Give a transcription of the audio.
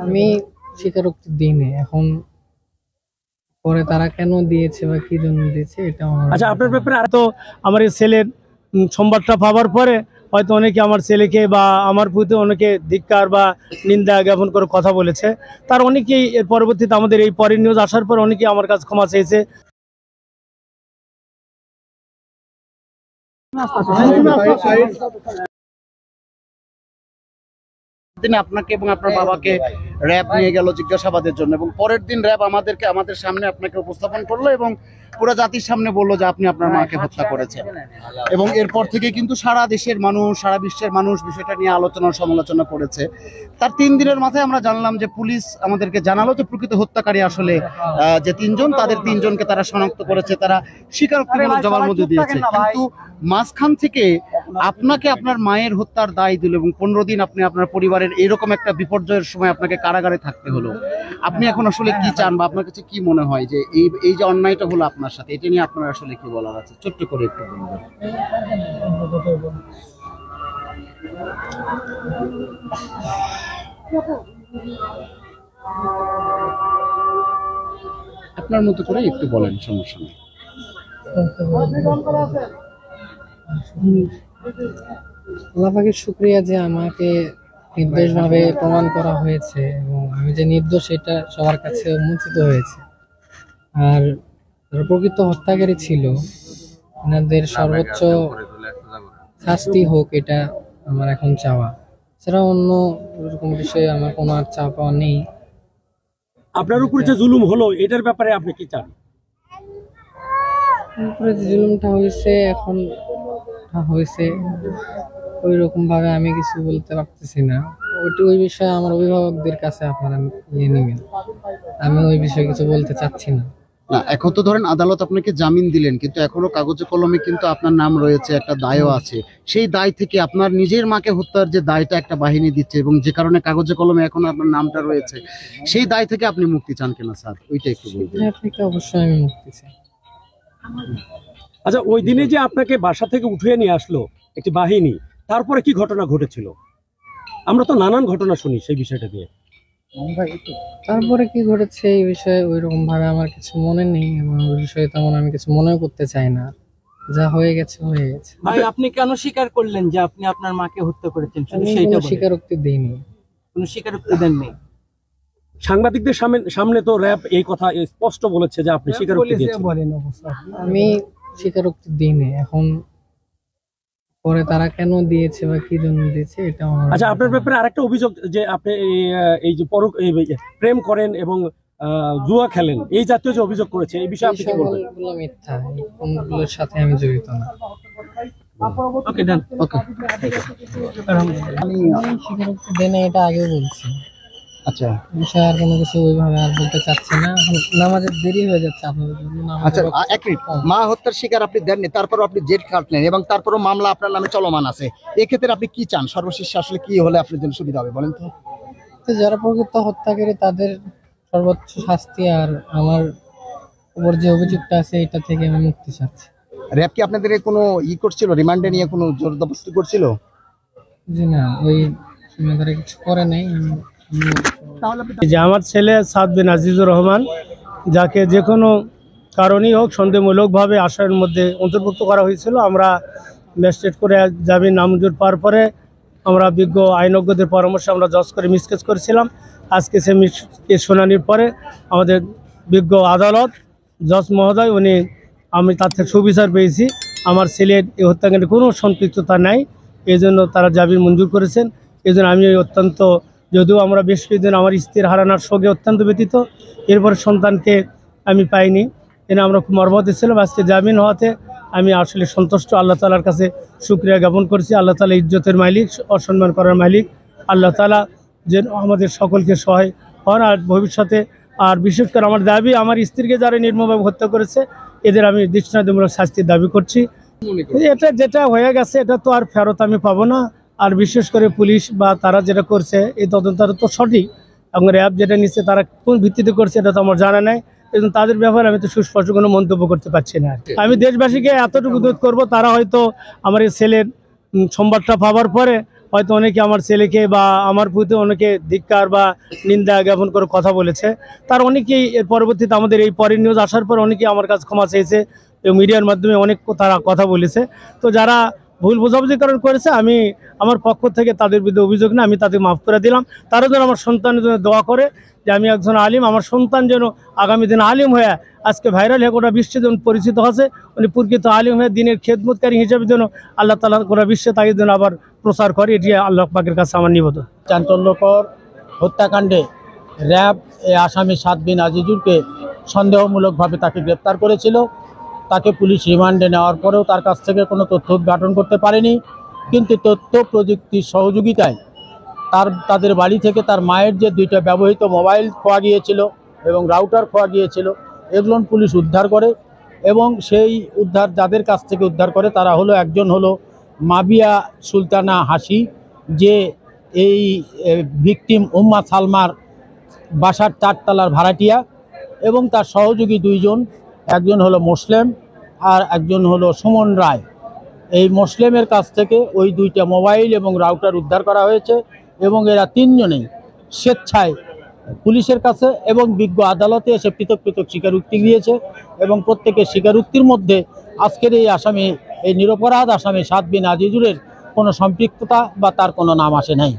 আমি স্বীকারোক্তি দিইনি। এখন পরে তারা কেন দিয়েছে বা কি জন্য দিয়েছে এটা আচ্ছা, আপনার ব্যাপারে তো আমার এই ছেলের সংবাদটা পাওয়ার পরে হয়তো অনেকে আমার ছেলেকে বা আমার প্রতি অনেকে ধিক্কার বা নিন্দা জ্ঞাপন করে কথা বলেছে। তার অনেকেই এর পরবর্তীতে আমাদের এই পরের নিউজ আসার পর অনেকেই আমার কাছে ক্ষমা চেয়েছে। দিন আপনাকে এবং আপনার বাবাকে র্যাব নিয়ে গেল জিজ্ঞাসাবাদের জন্য, এবং পরের দিন র্যাব আমাদের সামনে আপনাকে উপস্থাপন করলো এবং পুরো জাতির সামনে বললো যে আপনি আপনার মাকে হত্যা করেছেন। এবং এরপর থেকে কিন্তু সারা দেশের মানুষ, সারা বিশ্বের মানুষ বিষয়টা নিয়ে আলোচনা সমালোচনা করেছে। তার 3 দিনের মাথায় আমরা জানলাম যে পুলিশ আমাদেরকে জানালো যে প্রকৃত হত্যাকারী আসলে যে 3 জন, তাদের 3 জনকে তারা শনাক্ত করেছে, তারা স্বীকারোক্তিমূলক জবানবন্দি দিয়েছে। কিন্তু মাঝখান থেকে আপনাকে আপনার মায়ের হত্যার দায় দিল এবং 15 দিন আপনি আপনার পরিবারের এরকম একটা বিপর্যয়ের সময় আপনাকে কারাগারে থাকতে হলো। আপনি এখন আসলে কি চান বা আপনার কাছে কি মনে হয় যে এই যে অন্যায়টা হলো আপনার সাথে, এটা নিয়ে আপনার আসলে কি বলার আছে? ছোট্ট করে একটু বলবেন। আপনার মতো করে একটু বলেন, সমস্যা নেই। আল্লাহ পাকের শুকরিয়া যে আমাকে নির্দোষভাবে প্রমাণ করা হয়েছে এবং আমি যে নির্দোষ এটা সবার কাছে উন্মোচিত হয়েছে। আর যারা প্রকৃত হত্যাকারী ছিল ওনাদের সর্বোচ্চ শাস্তি হোক, এটা আমার এখন চাওয়া। সেটা অন্য এরকম বিষয়ে আমার কোনো আর চাওয়া পাওয়া নেই। আপনার উপর যে জুলুম হলো এটার ব্যাপারে আপনি কি চান? উপরে যে জুলুমটা হয়েছে এখন হয়েছে ওই রকম ভাবে আমি কিছু বলতে পারতেছি না। ওই বিষয়ে আমার অভিভাবকদের কাছে আপনারা নিয়ে নেবেন। আমি ওই বিষয়ে কিছু বলতে চাচ্ছি না। না, এখন তো ধরেন আদালত আপনাকে জামিন দিলেন, কিন্তু এখনো কাগজে কলমে কিন্তু আপনার নাম রয়েছে, একটা দায়ও আছে। সেই দায় থেকে আপনার নিজের মাকে হত্যার যে দায়টা একটা বাহিনী দিচ্ছে এবং যে কারণে কাগজে কলমে এখন আপনার নামটা রয়েছে, সেই দায় থেকে আপনি মুক্তি চান কিনা স্যার, ওইটা একটু বলবেন। এটা থেকে অবশ্যই আমি মুক্তি চাই। আচ্ছা, ওই দিনে যে আপনাকে বাসা থেকে উঠিয়ে নিয়ে আসলো একটি বাহিনী, তারপরে কি ঘটনা ঘটেছিল? আমরা তো নানান ঘটনা শুনি সেই বিষয়টা নিয়ে। তারপরে কি ঘটেছে এই বিষয়ে ওই রকম ভাবে আমার কিছু মনে নেই এবং ওই বিষয়ে তেমন আমি কিছু মনেও করতে চাই না। যা হয়ে গেছে হয়ে গেছে। ভাই, আপনি কেন স্বীকার করলেন যে আপনি আপনার মাকে হত্যা করেছেন? শুধু আমি সেইটা কোনো বলেন। স্বীকারোক্তি দিইনি। কোনো স্বীকারোক্তি দেননি। সাংবাদিকদের সামনে তো র্যাব এই কথা স্পষ্ট বলেছে যে আপনি স্বীকারোক্তি দিয়েছেন। আমি স্বীকারোক্তি দিইনি। এখন পরে তারা কেন দিয়েছে বা কি জন্য দিয়েছে এটা আচ্ছা, আপনার ব্যাপারে আরেকটা অভিযোগ যে আপনি এই যে প্রেম করেন এবং জুয়া খেলেন, এই জাতীয় যে অভিযোগ করেছে, এই বিষয়ে আপনি কি বলবেন? এগুলো মিথ্যা। এই কোনগুলোর সাথে আমি জড়িত না। ওকে, ডান। ওকে, আমি স্বীকারোক্তি দেই না, এটা আগেও বলছি। আচ্ছা বিষয়ে আর কোনো কিছু ওইভাবে আর বলতে চাচ্ছি না। নামাজের দেরি হয়ে যাচ্ছে আপনাদের জন্য। আচ্ছা, এক মিনিট। মা হত্যার শিকার আপনি দেননি, তারপরও আপনি জেল কাটলেন এবং তারপরও মামলা আপনার নামে চলমান আছে। এক্ষেত্রে আপনি কি চান? সর্বশেষ আসলে কি হলে আপনার জন্য সুবিধা হবে বলেন তো? তো যারা প্রকৃত হত্যাকারী তাদের সর্বোচ্চ শাস্তি, আর আমার উপর যে অভিযোগটা আছে এটা থেকে আমি মুক্তি চাচ্ছি। র্যাব কি আপনাদের কোনো করছিল, রিমান্ডে নিয়ে কোনো জোরজবরদস্তি করছিল? জি না, ওই সীমাধারে কিছু করে নাই। যে আমার ছেলে সাদ বিন আজিজুর রহমান, যাকে যে কোনো কারণেই হোক সন্দেহমূলকভাবে আসার মধ্যে অন্তর্ভুক্ত করা হয়েছিল, আমরা ম্যাজিস্ট্রেট করে জামিন নামঞ্জুর পাওয়ার পরে আমরা বিজ্ঞ আইনজ্ঞদের পরামর্শে আমরা জজ করে মিসকেস করেছিলাম। আজকে সে মিসকেস শুনানির পরে আমাদের বিজ্ঞ আদালত জজ মহোদয় আমি তার থেকে সুবিচার পেয়েছি। আমার ছেলের এই হত্যাকাণ্ডে কোনো সম্পৃক্ততা নাই, এই জন্য তারা জামিন মঞ্জুর করেছেন। এই জন্য আমি অত্যন্ত, যদিও আমরা বেশ কিছুদিন আমার স্ত্রীর হারানোর শোকে অত্যন্ত ব্যতীত, এরপর সন্তানকে আমি পাইনি, এনে আমরা খুব মর্মাহত ছিলাম। আজকে জামিন হওয়াতে আমি আসলে সন্তুষ্ট। আল্লাহ তালার কাছে শুকরিয়া জ্ঞাপন করছি। আল্লাহ তালা ইজ্জতের মালিক, অসম্মান করার মালিক। আল্লাহ তালা যেন আমাদের সকলকে সহায় হন আর ভবিষ্যতে। আর বিশেষ করে আমার দাবি, আমার স্ত্রীকে যারা নির্মমভাবে হত্যা করেছে এদের আমি দৃষ্টান্তমূলক শাস্তির দাবি করছি। এটা যেটা হয়ে গেছে এটা তো আর ফেরত আমি পাবো না। আর বিশেষ করে পুলিশ বা তারা যেটা করছে এই তদন্তটা তো সঠিক, এবং র্যাব যেটা নিচ্ছে তারা কোন ভিত্তিতে করছে এটা তো আমার জানা নাই। এবং তাদের ব্যাপারে আমি তো সুস্পষ্ট কোনো মন্তব্য করতে পারছি না। আমি দেশবাসীকে এতটুকু অনুরোধ করবো, তারা হয়তো আমার এই ছেলের সংবাদটা পাওয়ার পরে হয়তো অনেকে আমার ছেলেকে বা আমার প্রতি অনেকে ধিক্কার বা নিন্দা জ্ঞাপন করে কথা বলেছে। তার অনেকেই এর পরবর্তীতে আমাদের এই পরের নিউজ আসার পর অনেকেই আমার কাছে ক্ষমা চেয়েছে, মিডিয়ার মাধ্যমে অনেক তারা কথা বলেছে। তো যারা ভুল বোঝাবুঝিকরণ করেছে, আমি আমার পক্ষ থেকে তাদের বিরুদ্ধে অভিযোগ না, আমি তাদের মাফ করে দিলাম। তারা যেন আমার সন্তানের জন্য দোয়া করে যে আমি একজন আলিম, আমার সন্তান যেন আগামী দিন আলিম হয়ে আজকে ভাইরাল হয়ে গোটা বিশ্বে যেন পরিচিত হচ্ছে, উনি প্রকৃত আলিম হয়ে দিনের খেদমতকারী হিসেবে যেন আল্লাহ তাআলা গোটা বিশ্বে তাকে যেন আবার প্রচার করে, এটি আল্লাহ পাকের কাছে আমার নিবেদন। চাঞ্চল্যকর হত্যাকাণ্ডে র্যাব আসামি সাদ বিন আজিজুরকে সন্দেহমূলকভাবে তাকে গ্রেপ্তার করেছিল। তাকে পুলিশ রিমান্ডে নেওয়ার পরেও তার কাছ থেকে কোনো তথ্য উদ্ঘাটন করতে পারেনি, কিন্তু তথ্য প্রযুক্তির সহযোগিতায় তাদের বাড়ি থেকে তার মায়ের যে 2টা ব্যবহৃত মোবাইল খোয়া গিয়েছিল এবং রাউটার খোয়া গিয়েছিল, এগুলো পুলিশ উদ্ধার করে। এবং সেই উদ্ধার যাদের কাছ থেকে উদ্ধার করে তারা হলো, একজন হলো মাবিয়া সুলতানা হাসি, যে এই ভিকটিম উম্মা সালমার বাসার 4 তলার ভাড়াটিয়া, এবং তার সহযোগী 2 জন, একজন হলো মুসলিম আর একজন হলো সুমন রায়। এই মুসলিমের কাছ থেকে ওই 2টা মোবাইল এবং রাউটার উদ্ধার করা হয়েছে এবং এরা 3 জনেই স্বেচ্ছায় পুলিশের কাছে এবং বিজ্ঞ আদালতে এসে পৃথক পৃথক স্বীকারোক্তি দিয়েছে। এবং প্রত্যেকের স্বীকারোক্তির মধ্যে আজকের এই আসামি, এই নিরপরাধ আসামি সাদ বিন আজিজুরের কোনো সম্পৃক্ততা বা তার কোনো নাম আসে নাই।